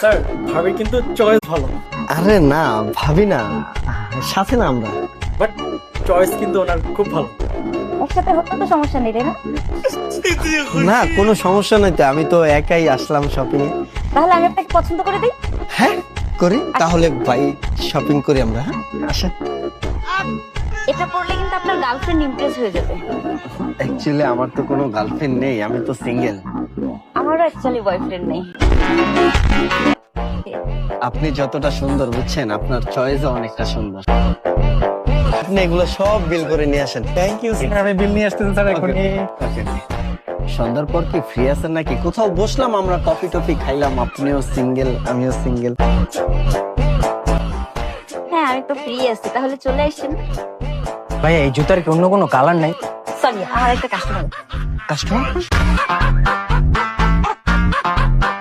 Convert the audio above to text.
Sir ভাবির কিন্তু choice ভালো, আরে না ভাবি না, সাথে না আমরা। বাট চয়েস কিন্তু ওনার খুব ভালো। একসাথে হতে তো সমস্যা নেই তাই না? না কোনো সমস্যা নাই তো, আমি তো একাই আসলাম শপিং এ। তাহলে আমি আপনাকে পছন্দ করে দিই। হ্যাঁ করি, তাহলে ভাই শপিং করি আমরা। হ্যাঁ আসেন। এটা পরলে কিন্তু আপনার গার্লফ্রেন্ড ইমপ্রেস হয়ে যাবে। অ্যাকচুয়ালি আমার তো কোনো গার্লফ্রেন্ড নেই, আমি তো সিঙ্গেল। আমারও অ্যাকচুয়ালি বয়ফ্রেন্ড নেই। আপনি যতটা সুন্দর বুঝছেন, আপনার চয়েসও অনেকটা সুন্দর। আপনি এগুলো সব বিল করে নিয়ে আসেন। থ্যাংক ইউ স্যার, আমি বিল নিয়ে আসতেছি স্যার এখনই। সন্ধ্যার পর কি ফ্রি আছেন নাকি? কোথাও বসলাম আমরা, কফি টফি খাইলাম, আপনিও সিঙ্গেল আমিও সিঙ্গেল। হ্যাঁ আমি তো ফ্রি আছি, তাহলে চলে আসেন। ভাইয়া এই জুতার কি অন্য কোনো কালার নাই? সরি, আমার একটা কাস্টমার। কাস্টমার